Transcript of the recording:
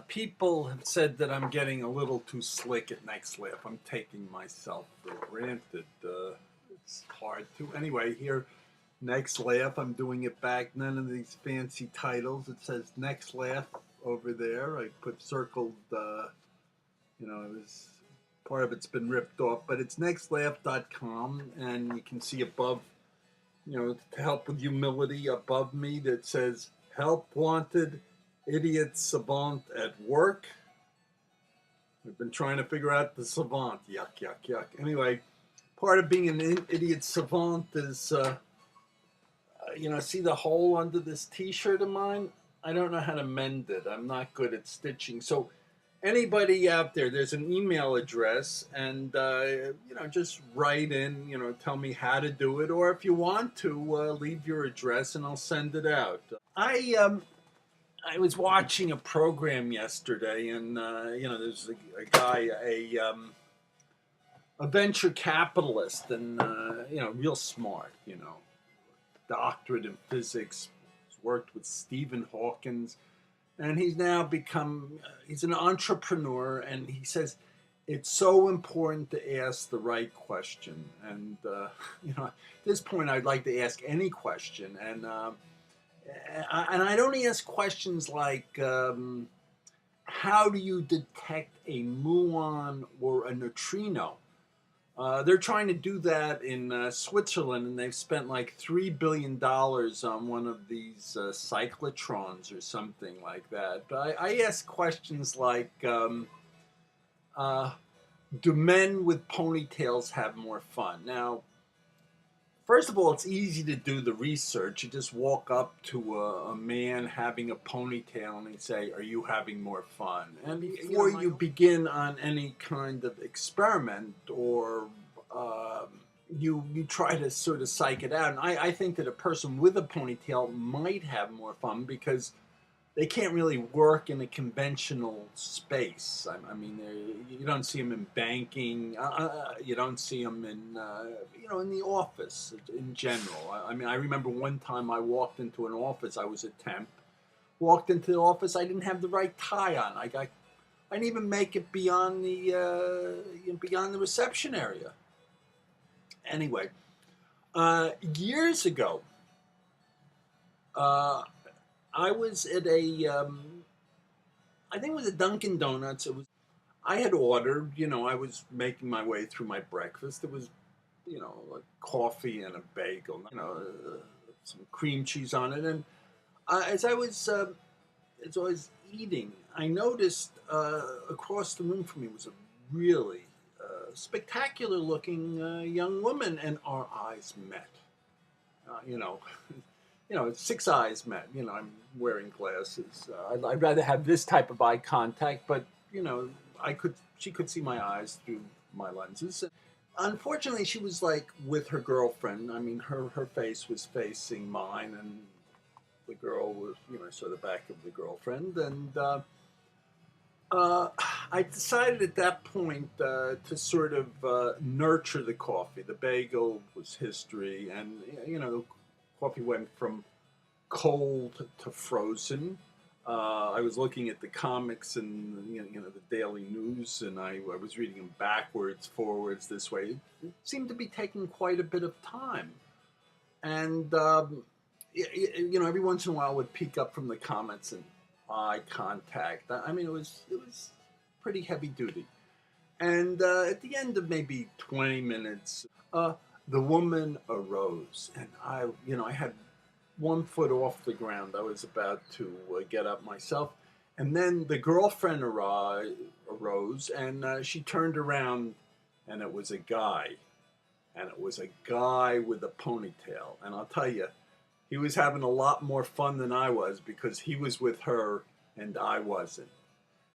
People have said that I'm getting a little too slick at Next Laugh. I'm taking myself for granted. It's hard to. Anyway, here, Next Laugh. I'm doing it back. None of these fancy titles. It says Next Laugh over there. I put circled, it was part of it's been ripped off, but it's nextlaugh.com, and you can see above, to help with humility, above me that says help wanted. Idiot savant at work. We've been trying to figure out the savant. Yuck, yuck, yuck. Anyway, part of being an idiot savant is, see the hole under this t-shirt of mine? I don't know how to mend it. I'm not good at stitching. So anybody out there, there's an email address, and, just write in, tell me how to do it. Or if you want to, leave your address and I'll send it out. I was watching a program yesterday, and there's a guy, a venture capitalist, and real smart, doctorate in physics. He's worked with Stephen Hawkins, and he's now he's an entrepreneur, and he says it's so important to ask the right question. And at this point, I'd like to ask any question, and I don't ask questions like, how do you detect a muon or a neutrino? They're trying to do that in Switzerland, and they've spent like $3 billion on one of these cyclotrons or something like that. But I ask questions like, do men with ponytails have more fun? Now, first of all, it's easy to do the research. You just walk up to a man having a ponytail and you say, are you having more fun? And before you begin on any kind of experiment, or you try to sort of psych it out. And I think that a person with a ponytail might have more fun because they can't really work in a conventional space. I mean, you don't see them in banking. You don't see them in, in the office in general. I mean, I remember one time I walked into an office. I was a temp. Walked into the office. I didn't have the right tie on. I didn't even make it beyond the reception area. Anyway, years ago, I was at I think it was a Dunkin' Donuts. I had ordered, I was making my way through my breakfast. It was, like coffee and a bagel, some cream cheese on it. And as I was eating, I noticed across the room from me was a really spectacular looking young woman, and our eyes met. Six eyes met. I'm wearing glasses. I'd rather have this type of eye contact, but she could see my eyes through my lenses. Unfortunately, she was like with her girlfriend. I mean, her face was facing mine, and the girl was, I saw the back of the girlfriend, and I decided at that point to sort of nurture the coffee. The bagel was history, and the coffee went from cold to frozen. I was looking at the comics and the daily news, and I was reading them backwards, forwards, this way. It seemed to be taking quite a bit of time, and every once in a while I would peek up from the comments and eye contact. I mean, it was pretty heavy duty. And at the end of maybe 20 minutes, the woman arose, and I had 1 foot off the ground. I was about to get up myself, and then the girlfriend arose, and she turned around, and it was a guy, with a ponytail. And I'll tell you, he was having a lot more fun than I was, because he was with her and I wasn't.